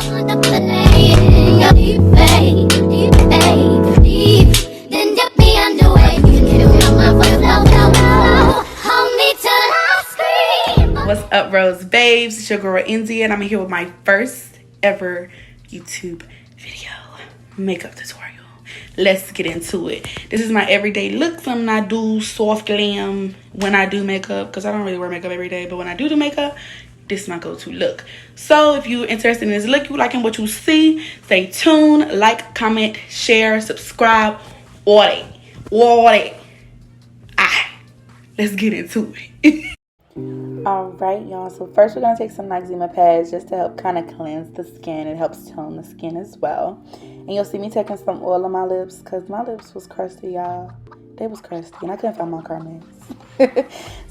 What's up, Rose Babes? It's your girl India, and I'm here with my first ever YouTube video makeup tutorial. Let's get into it. This is my everyday look. Something I do soft glam when I do makeup, because I don't really wear makeup every day, but when I do makeup, this is my go-to look. So if you're interested in this look, you liking what you see, stay tuned, like, comment, share, subscribe, all that. Let's get into it. Alright, y'all, so first we're going to take some Noxzema pads just to help kind of cleanse the skin. It helps tone the skin as well. And you'll see me taking some oil on my lips because my lips was crusty, y'all. They was crusty and I couldn't find my Carmex.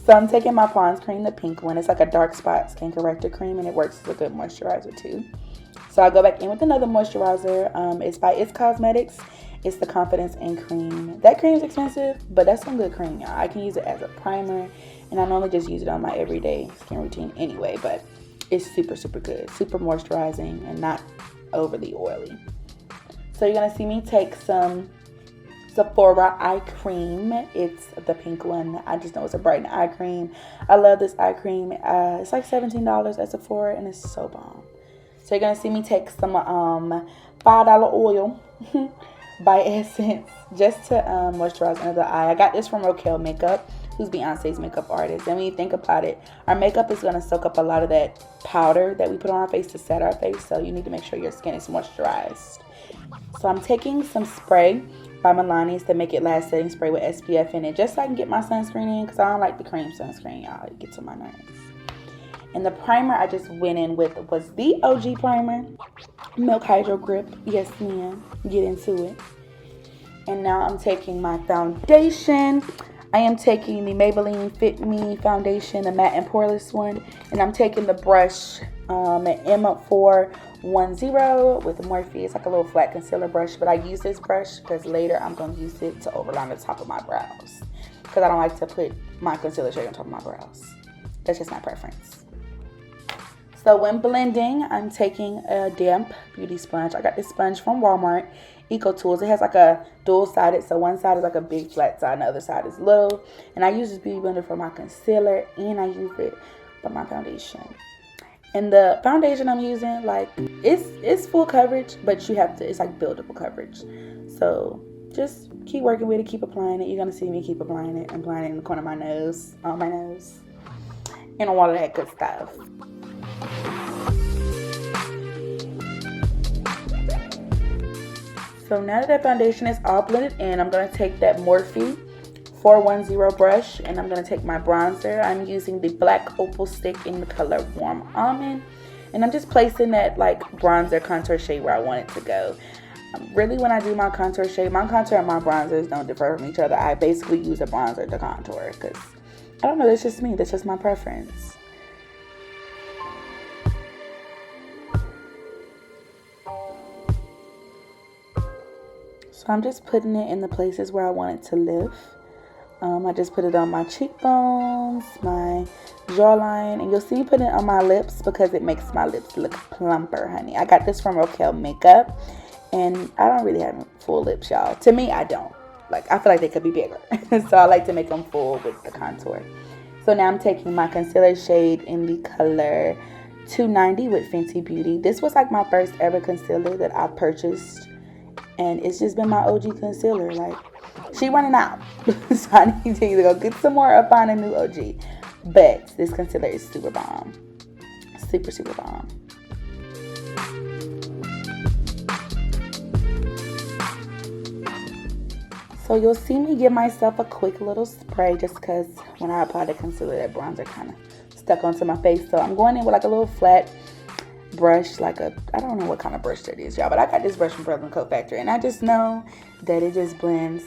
So I'm taking my Pond's cream, the pink one. It's like a dark spot skin corrector cream, and it works as a good moisturizer too. So I'll go back in with another moisturizer. It's by It's Cosmetics. It's the Confidence In Cream. That cream is expensive, but that's some good cream, y'all. I can use it as a primer, and I normally just use it on my everyday skin routine anyway, but it's super, super good. Super moisturizing and not overly oily. So you're going to see me take some Sephora eye cream. It's the pink one. I just know it's a brighten eye cream. I love this eye cream. It's like $17 at Sephora, and it's so bomb. So you're going to see me take some $5 oil by Essence just to moisturize under the eye. I got this from Raquel Makeup, who's Beyonce's makeup artist. And when you think about it, our makeup is going to soak up a lot of that powder that we put on our face to set our face. So you need to make sure your skin is moisturized. So I'm taking some spray by Milani's to make it last setting spray with SPF in it, just so I can get my sunscreen in, because I don't like the cream sunscreen, y'all. It gets on my nerves. And the primer I just went in with was the OG primer, Milk Hydro Grip. Yes, ma'am. Get into it. And now I'm taking my foundation. I am taking the Maybelline Fit Me foundation, the matte and poreless one. And I'm taking the brush, an M410 with Morphe. It's like a little flat concealer brush. But I use this brush because later I'm going to use it to overline the top of my brows, because I don't like to put my concealer shade on top of my brows. That's just my preference. So when blending, I'm taking a damp beauty sponge. I got this sponge from Walmart, Eco Tools. It has like a dual-sided, so one side is like a big flat side and the other side is little. And I use this beauty blender for my concealer, and I use it for my foundation. And the foundation I'm using, like, it's full coverage, but you have to, it's like buildable coverage. So just keep working with it, keep applying it. You're going to see me keep applying it and applying it in the corner of my nose, on my nose, and all of that good stuff. So now that foundation is all blended in, I'm going to take that Morphe 410 brush, and I'm going to take my bronzer. I'm using the Black Opal Stick in the color Warm Almond. And I'm just placing that like bronzer contour shade where I want it to go. Really, when I do my contour shade, my contour and my bronzers don't differ from each other. I basically use a bronzer to contour because, I don't know, that's just me. That's just my preference. So I'm just putting it in the places where I want it to live. I just put it on my cheekbones, my jawline, and you'll see me put it on my lips because it makes my lips look plumper, honey. I got this from Raquel Makeup, and I don't really have full lips, y'all. To me, I don't. Like, I feel like they could be bigger. So I like to make them full with the contour. So now I'm taking my concealer shade in the color 290 with Fenty Beauty. This was like my first ever concealer that I purchased. And it's just been my OG concealer. Like, she running out. So I need to either go get some more or find a new OG. But this concealer is super bomb. Super, super bomb. So you'll see me give myself a quick little spray just because when I apply the concealer, that bronzer kind of stuck onto my face. So I'm going in with like a little flat brush, like a, I don't know what kind of brush that is, y'all, but I got this brush from Brooklyn Coat Factory, and I just know that it just blends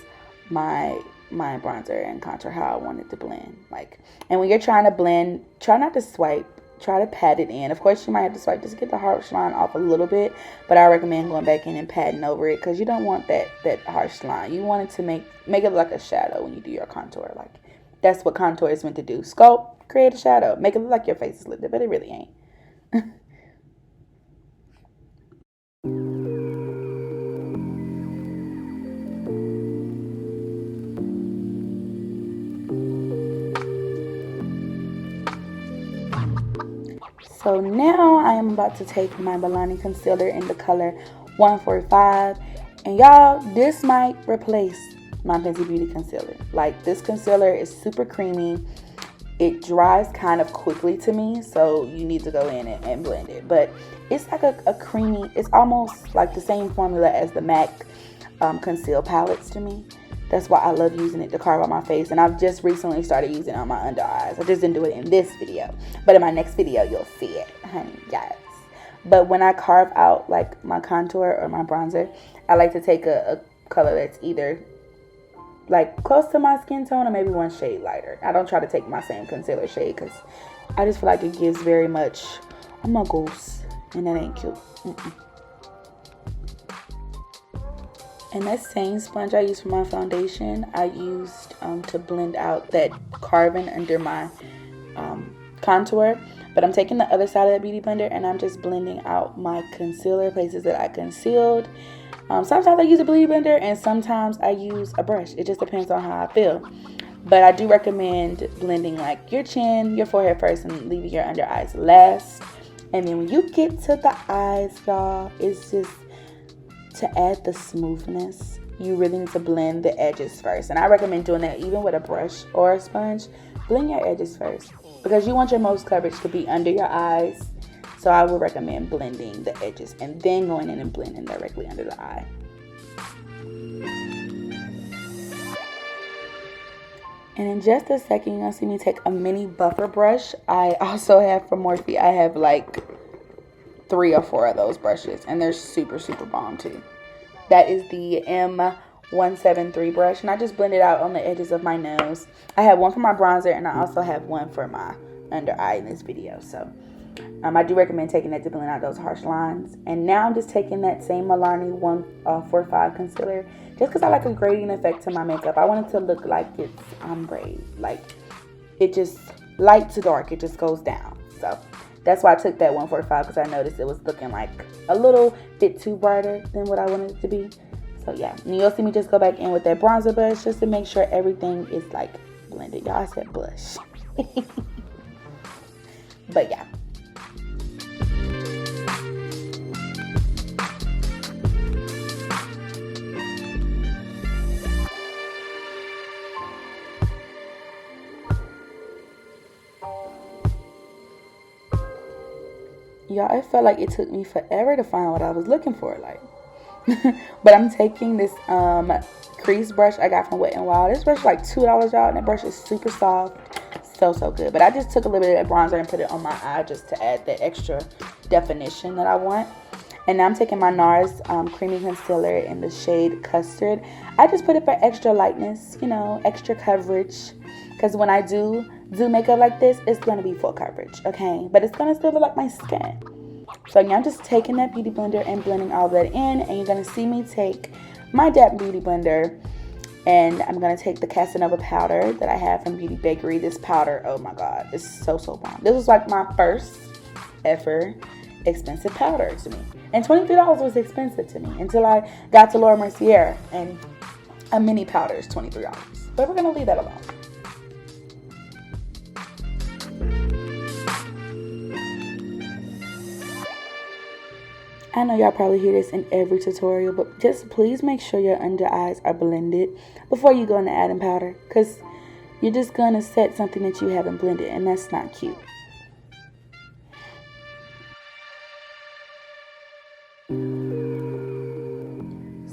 my bronzer and contour how I want it to blend. Like, and when you're trying to blend, try not to swipe, try to pat it in. Of course, you might have to swipe just to get the harsh line off a little bit, but I recommend going back in and patting over it because you don't want that harsh line. You want it to make it look like a shadow when you do your contour. Like, that's what contour is meant to do. Sculpt, create a shadow, make it look like your face is lit, but it really ain't. So now I am about to take my Milani concealer in the color 145. And y'all, this might replace my Fenty Beauty concealer. Like, this concealer is super creamy. It dries kind of quickly to me, so you need to go in and blend it. But it's like a creamy, it's almost like the same formula as the MAC conceal palettes to me. That's why I love using it to carve out my face. And I've just recently started using it on my under eyes. I just didn't do it in this video. But in my next video, you'll see it, honey, yes. But when I carve out like my contour or my bronzer, I like to take a color that's either like close to my skin tone or maybe one shade lighter. I don't try to take my same concealer shade because I just feel like it gives very much, oh my gosh, and that ain't cute. And that same sponge I used for my foundation, I used to blend out that carving under my contour. But I'm taking the other side of that beauty blender and I'm just blending out my concealer, places that I concealed. Sometimes I use a beauty blender and sometimes I use a brush. It just depends on how I feel. But I do recommend blending like your chin, your forehead first and leaving your under eyes last. And then when you get to the eyes, y'all, it's just to add the smoothness. You really need to blend the edges first. And I recommend doing that even with a brush or a sponge. Blend your edges first because you want your most coverage to be under your eyes. So I would recommend blending the edges and then going in and blending directly under the eye. And in just a second, you're going to see me take a mini buffer brush. I also have from Morphe, I have like 3 or 4 of those brushes. And they're super, super bomb too. That is the M173 brush. And I just blend it out on the edges of my nose. I have one for my bronzer and I also have one for my under eye in this video. So I do recommend taking that to blend out those harsh lines. And now I'm just taking that same Milani 145 concealer just because I like a gradient effect to my makeup. I want it to look like it's ombre. Like it just light to dark. It just goes down. So that's why I took that 145 because I noticed it was looking like a little bit too brighter than what I wanted it to be. So yeah, and you'll see me just go back in with that bronzer brush just to make sure everything is like blended. Y'all, I said blush. But yeah. Y'all, it felt like it took me forever to find what I was looking for, like. But I'm taking this crease brush I got from Wet n Wild. This brush is like $2, y'all, and that brush is super soft. So good. But I just took a little bit of that bronzer and put it on my eye just to add that extra definition that I want. And now I'm taking my NARS creamy concealer in the shade Custard. I just put it for extra lightness, you know, extra coverage. Because when I do makeup like this, it's going to be full coverage, okay? But it's going to still look like my skin. So yeah, I'm just taking that beauty blender and blending all that in. And you're going to see me take my Dap Beauty Blender. And I'm going to take the Casanova powder that I have from Beauty Bakery. This powder, oh my God, it's so bomb. This was like my first ever expensive powder to me. And $23 was expensive to me until I got to Laura Mercier. And a mini powder is $23. But we're going to leave that alone. I know y'all probably hear this in every tutorial, but just please make sure your under eyes are blended before you go into adding powder, because you're just going to set something that you haven't blended, and that's not cute.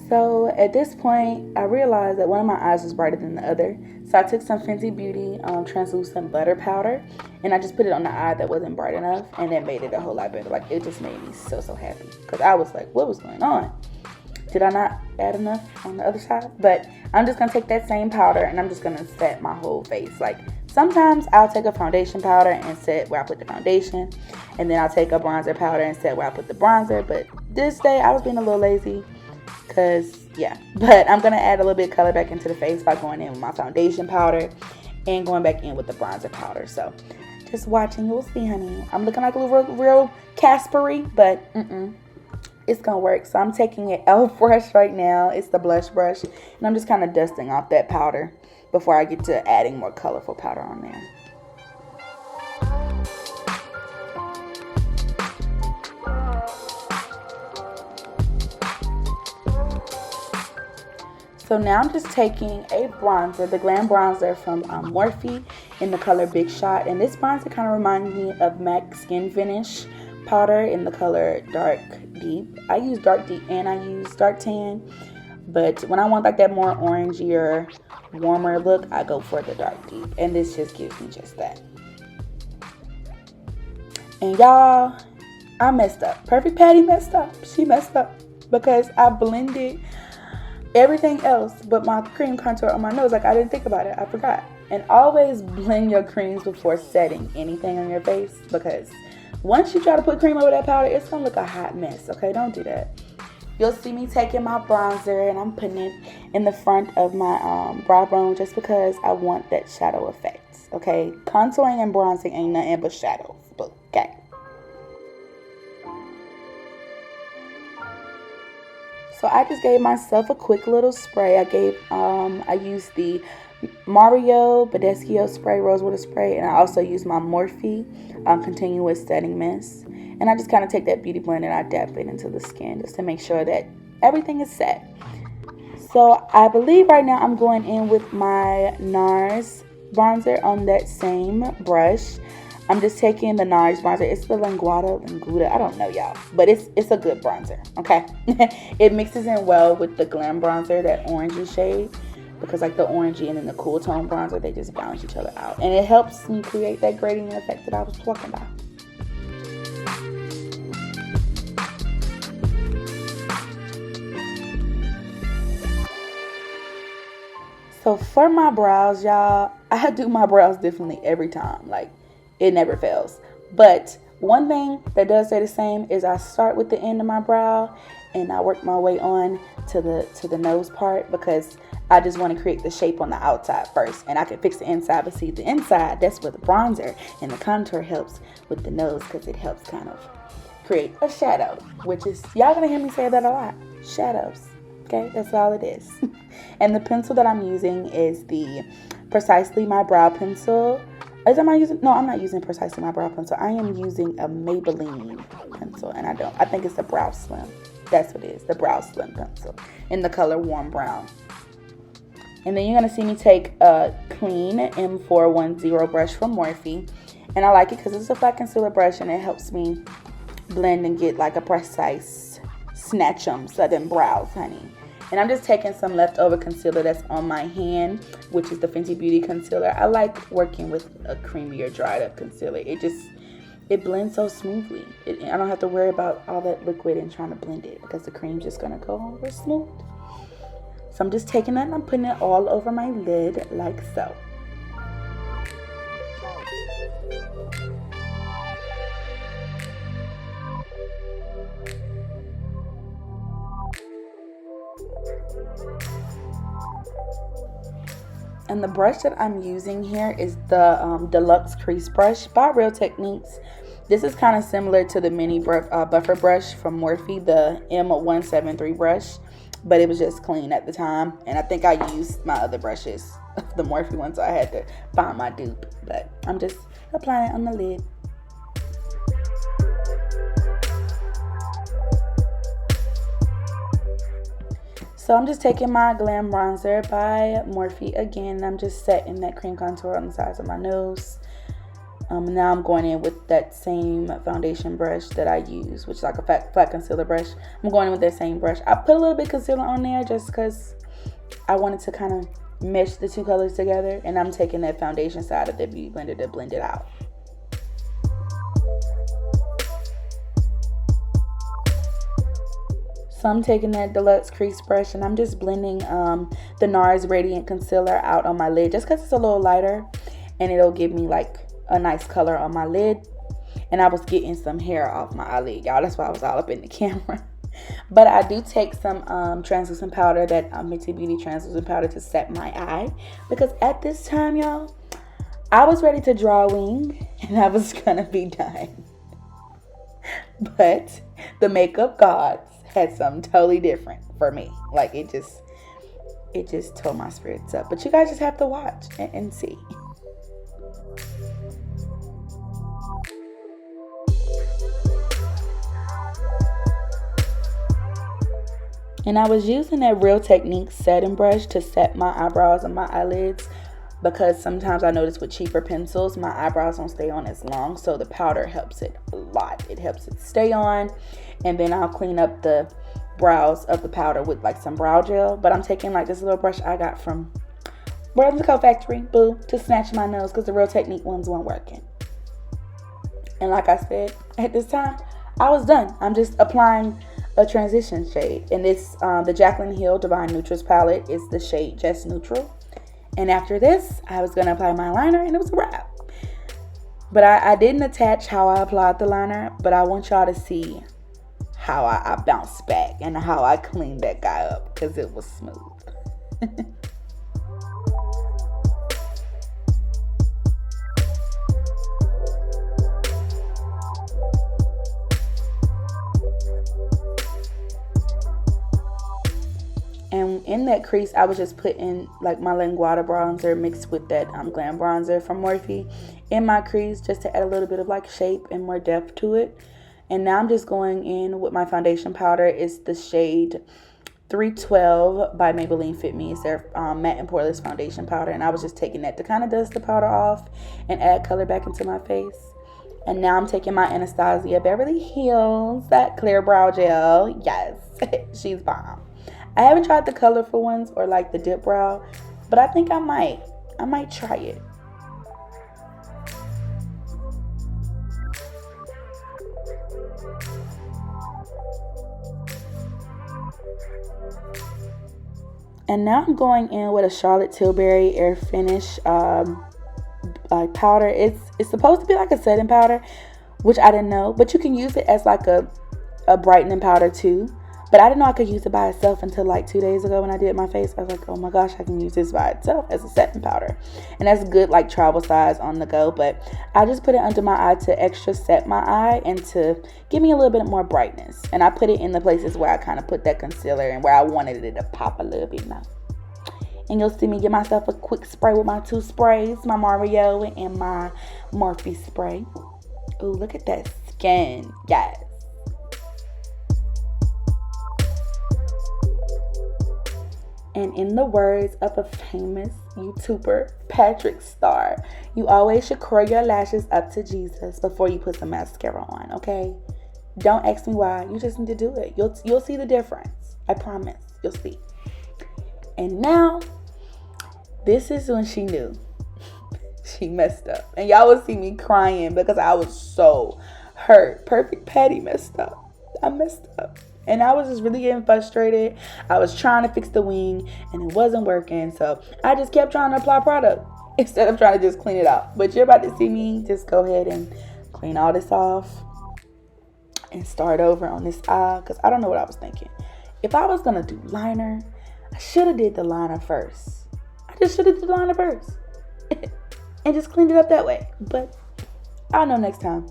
So at this point, I realized that one of my eyes was brighter than the other. So I took some Fenty Beauty translucent butter powder and I just put it on the eye that wasn't bright enough, and that made it a whole lot better. Like, it just made me so happy because I was like, what was going on? Did I not add enough on the other side? But I'm just going to take that same powder and I'm just going to set my whole face. Like, sometimes I'll take a foundation powder and set where I put the foundation, and then I'll take a bronzer powder and set where I put the bronzer. But this day I was being a little lazy. But I'm going to add a little bit of color back into the face by going in with my foundation powder and going back in with the bronzer powder. So just watching, you'll see, honey. I'm looking like a real Caspery, but it's going to work. So I'm taking an e.l.f. brush right now. It's the blush brush. And I'm just kind of dusting off that powder before I get to adding more colorful powder on there. So now I'm just taking a bronzer, the Glam bronzer from Morphe in the color Big Shot. And this bronzer kind of reminds me of MAC Skin Finish powder in the color Dark Deep. I use Dark Deep and I use Dark Tan. But when I want like that more orangier, warmer look, I go for the Dark Deep. And this just gives me just that. And y'all, I messed up. Perfect Patty messed up. She messed up because I blended everything else but my cream contour on my nose. Like, I didn't think about it. I forgot. And always blend your creams before setting anything on your face, because once you try to put cream over that powder, it's gonna look a hot mess. Okay, don't do that. You'll see me taking my bronzer and I'm putting it in the front of my brow bone just because I want that shadow effect. Okay, contouring and bronzing ain't nothing but shadows. Okay. So I just gave myself a quick little spray. I used the Mario Badescu spray, Rosewater spray, and I also used my Morphe continuous setting mist. And I just kind of take that beauty blend and I dab it into the skin just to make sure that everything is set. So I believe right now I'm going in with my NARS bronzer on that same brush. I'm just taking the NARS bronzer. It's the Linguada. I don't know, y'all. But it's a good bronzer, okay? It mixes in well with the Glam bronzer, that orangey shade. Because like the orangey and then the cool tone bronzer, they just balance each other out. And it helps me create that gradient effect that I was talking about. So for my brows, y'all, I do my brows differently every time. Like, it never fails. But one thing that does stay the same is I start with the end of my brow and I work my way on to the nose part, because I just want to create the shape on the outside first. And I can fix the inside, but see, the inside, that's where the bronzer and the contour helps with the nose, because it helps kind of create a shadow, which is, y'all gonna hear me say that a lot, shadows. Okay, that's all it is. And the pencil that I'm using is the Precisely My Brow Pencil. I'm not using Precisely My Brow Pencil. I am using a Maybelline pencil, and I think it's the Brow Slim. That's what it is, the Brow Slim pencil in the color Warm Brown. And then you're going to see me take a clean M410 brush from Morphe. And I like it because it's a flat concealer brush and it helps me blend and get like a precise snatch 'em southern brows, honey. And I'm just taking some leftover concealer that's on my hand, which is the Fenty Beauty concealer. I like working with a creamier, dried up concealer. It blends so smoothly. I don't have to worry about all that liquid and trying to blend it, because the cream's just gonna go over smooth. So I'm just taking that and I'm putting it all over my lid like so. And the brush that I'm using here is the Deluxe Crease Brush by Real Techniques. This is kind of similar to the mini buffer brush from Morphe, the M173 brush, but it was just clean at the time. And I think I used my other brushes, the Morphe one, so I had to find my dupe. But I'm just applying it on the lid. So I'm just taking my Glam bronzer by Morphe again. I'm just setting that cream contour on the sides of my nose. Now I'm going in with that same foundation brush that I use, which is like a flat concealer brush. I'm going in with that same brush. I put a little bit of concealer on there just because I wanted to kind of mesh the two colors together. And I'm taking that foundation side of the Beauty Blender to blend it out. So I'm taking that Deluxe Crease Brush and I'm just blending the NARS Radiant Concealer out on my lid, just because it's a little lighter and it'll give me like a nice color on my lid. And I was getting some hair off my eyelid, y'all. That's why I was all up in the camera. But I do take some translucent powder, that Fenty Beauty translucent powder, to set my eye, because at this time, y'all, I was ready to draw a wing and I was gonna be done. But the makeup gods had something totally different for me. Like, it just tore my spirits up. But you guys just have to watch and see. And I was using that Real Technique setting brush to set my eyebrows and my eyelids, because sometimes I notice with cheaper pencils, my eyebrows don't stay on as long. So the powder helps it a lot. It helps it stay on. And then I'll clean up the brows of the powder with like some brow gel. But I'm taking like this little brush I got from World Co Factory, boo, to snatch my nose because the Real Technique ones weren't working. And like I said, at this time, I was done. I'm just applying a transition shade. And it's the Jaclyn Hill Divine Neutrals palette. It's the shade Just Neutral. And after this, I was going to apply my liner, and it was a wrap. But I didn't attach how I applied the liner, but I want y'all to see how I bounced back and how I cleaned that guy up, because it was smooth. And in that crease, I was just putting like my Linguada bronzer mixed with that Glam bronzer from Morphe in my crease, just to add a little bit of like shape and more depth to it. And now I'm just going in with my foundation powder. It's the shade 312 by Maybelline Fit Me. It's their matte and poreless foundation powder. And I was just taking that to kind of dust the powder off and add color back into my face. And now I'm taking my Anastasia Beverly Hills, that clear brow gel. Yes, she's bomb. I haven't tried the colorful ones or like the dip brow, but I think I might try it. And now I'm going in with a Charlotte Tilbury Air Finish powder. It's supposed to be like a setting powder, which I didn't know, but you can use it as like a brightening powder too. But I didn't know I could use it by itself until like 2 days ago when I did my face. I was like, oh my gosh, I can use this by itself as a setting powder. And that's good like travel size on the go. But I just put it under my eye to extra set my eye and to give me a little bit more brightness. And I put it in the places where I kind of put that concealer and where I wanted it to pop a little bit more. And you'll see me give myself a quick spray with my two sprays, my Mario and my Morphe spray. Ooh, look at that skin. Yes. And in the words of a famous YouTuber, Patrick Starr, you always should curl your lashes up to Jesus before you put some mascara on, okay? Don't ask me why. You just need to do it. You'll see the difference. I promise. You'll see. And now, this is when she knew. She messed up. And y'all will see me crying because I was so hurt. Perfect Patty messed up. I messed up. And I was just really getting frustrated. I was trying to fix the wing and it wasn't working. So I just kept trying to apply product instead of trying to just clean it out. But you're about to see me just go ahead and clean all this off and start over on this eye. Because I don't know what I was thinking. If I was going to do liner, I should have did the liner first. I just should have did the liner first. And just cleaned it up that way. But I'll know next time.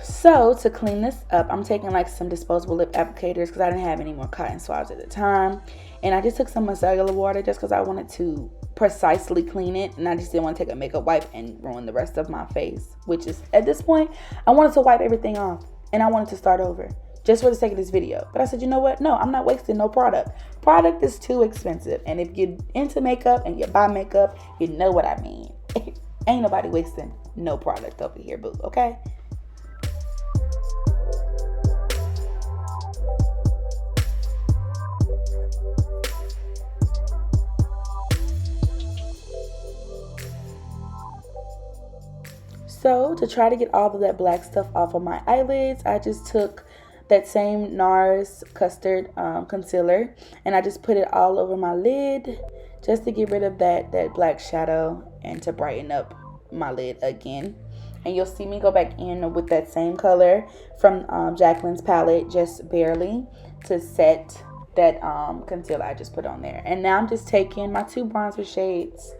So to clean this up, I'm taking like some disposable lip applicators because I didn't have any more cotton swabs at the time. And I just took some micellar water just because I wanted to precisely clean it. And I just didn't want to take a makeup wipe and ruin the rest of my face. Which is, at this point, I wanted to wipe everything off. And I wanted to start over just for the sake of this video. But I said, you know what? No, I'm not wasting no product. Product is too expensive. And if you're into makeup and you buy makeup, you know what I mean. Ain't nobody wasting no product over here, boo. Okay? So to try to get all of that black stuff off of my eyelids, I just took that same NARS custard concealer and I just put it all over my lid just to get rid of that black shadow and to brighten up my lid again. And you'll see me go back in with that same color from Jaclyn's palette, just barely, to set that concealer I just put on there. And now I'm just taking my two bronzer shades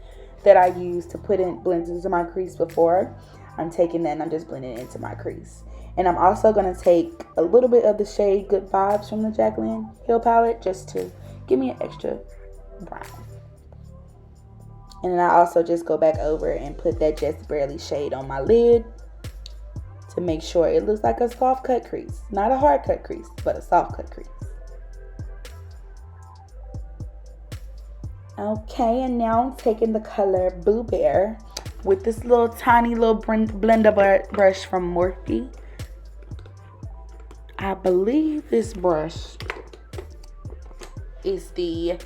that I used to blend into my crease before. I'm taking that and I'm just blending it into my crease. And I'm also going to take a little bit of the shade Good Vibes from the Jaclyn Hill palette just to give me an extra brown. And then I also just go back over and put that Just Barely shade on my lid to make sure it looks like a soft cut crease. Not a hard cut crease, but a soft cut crease. Okay, and now I'm taking the color Boo Bear with this little tiny little blender brush from Morphe. I believe this brush is the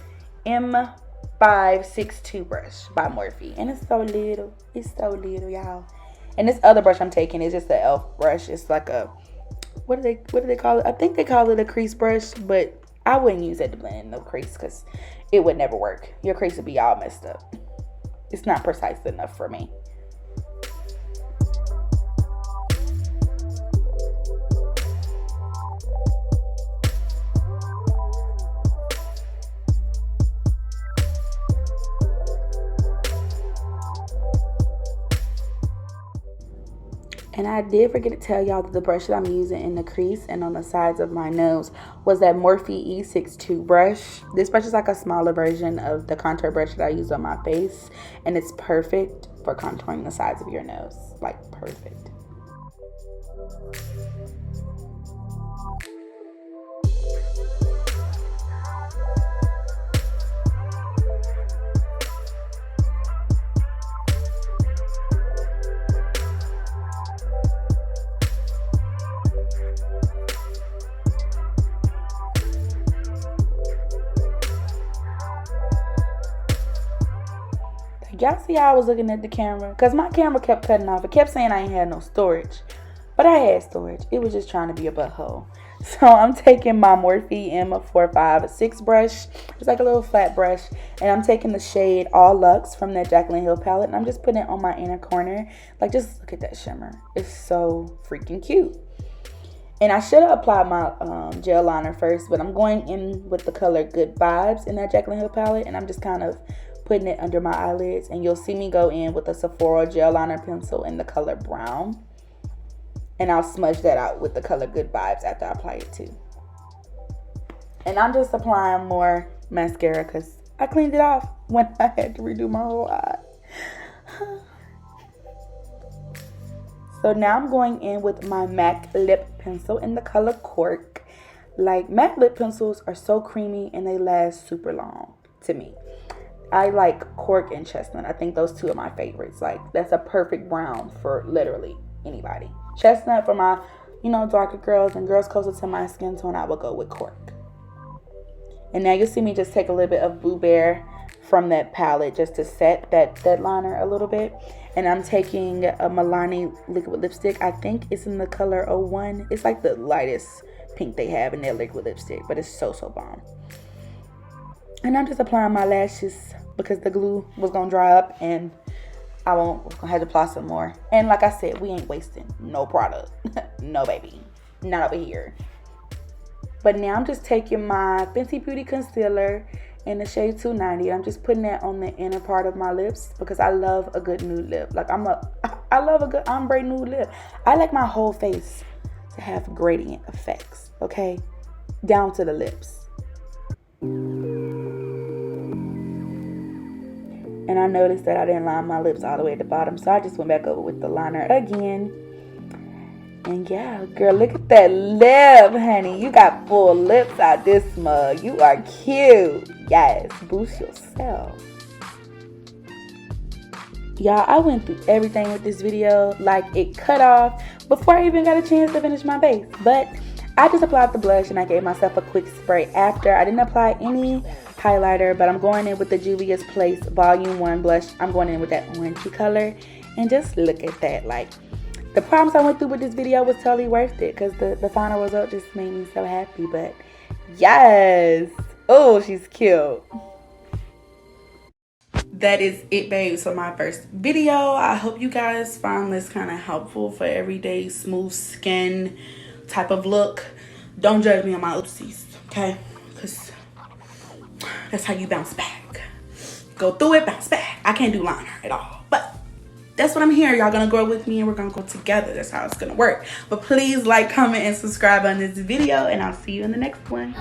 M562 brush by Morphe. And it's so little. It's so little, y'all. And this other brush I'm taking is just an e.l.f. brush. It's like a, what do they call it? I think they call it a crease brush, but I wouldn't use it to blend in no crease because it would never work. Your crease would be all messed up. It's not precise enough for me. And I did forget to tell y'all that the brush that I'm using in the crease and on the sides of my nose was that Morphe E62 brush. This brush is like a smaller version of the contour brush that I use on my face. And it's perfect for contouring the sides of your nose. Like, perfect. Y'all see how I was looking at the camera? Because my camera kept cutting off. It kept saying I ain't had no storage. But I had storage. It was just trying to be a butthole. So I'm taking my Morphe M456 brush. It's like a little flat brush. And I'm taking the shade All Luxe from that Jaclyn Hill palette. And I'm just putting it on my inner corner. Like, just look at that shimmer. It's so freaking cute. And I should have applied my gel liner first. But I'm going in with the color Good Vibes in that Jaclyn Hill palette. And I'm just kind of putting it under my eyelids, and you'll see me go in with a Sephora gel liner pencil in the color brown, and I'll smudge that out with the color Good Vibes after I apply it too. And I'm just applying more mascara because I cleaned it off when I had to redo my whole eye. So now I'm going in with my MAC lip pencil in the color Cork. Like, MAC lip pencils are so creamy and they last super long to me. I like Cork and Chestnut. I think those two are my favorites. Like, that's a perfect brown for literally anybody. Chestnut for my, darker girls, and girls closer to my skin tone, I would go with Cork. And now you'll see me just take a little bit of Boo Bear from that palette just to set that liner a little bit. And I'm taking a Milani liquid lipstick. I think it's in the color 01. It's like the lightest pink they have in their liquid lipstick, but it's so bomb. And I'm just applying my lashes because the glue was going to dry up and I won't have to apply some more. And like I said, we ain't wasting no product. No, baby. Not over here. But now I'm just taking my Fenty Beauty concealer in the shade 290. I'm just putting that on the inner part of my lips because I love a good nude lip. Like, I love a good ombre nude lip. I like my whole face to have gradient effects, okay? Down to the lips. And I noticed that I didn't line my lips all the way at the bottom, so I just went back over with the liner again. And yeah, girl, look at that lip, honey. You got full lips out this mug. You are cute. Yes, boost yourself. Y'all, I went through everything with this video. Like, it cut off before I even got a chance to finish my base. But I just applied the blush and I gave myself a quick spray after. I didn't apply any highlighter, but I'm going in with the Juvia's Place Volume 1 blush. I'm going in with that orangey color. And just look at that. Like, the problems I went through with this video was totally worth it because the final result just made me so happy. But yes. Oh, she's cute. That is it, babes, for my first video. I hope you guys found this kind of helpful for everyday smooth skin type of look. Don't judge me on my oopsies, okay? Because that's how you bounce back. Go through it, bounce back. I can't do liner at all, but that's what I'm here. Y'all gonna grow with me and we're gonna go together. That's how it's gonna work. But please like, comment, and subscribe on this video, and I'll see you in the next one.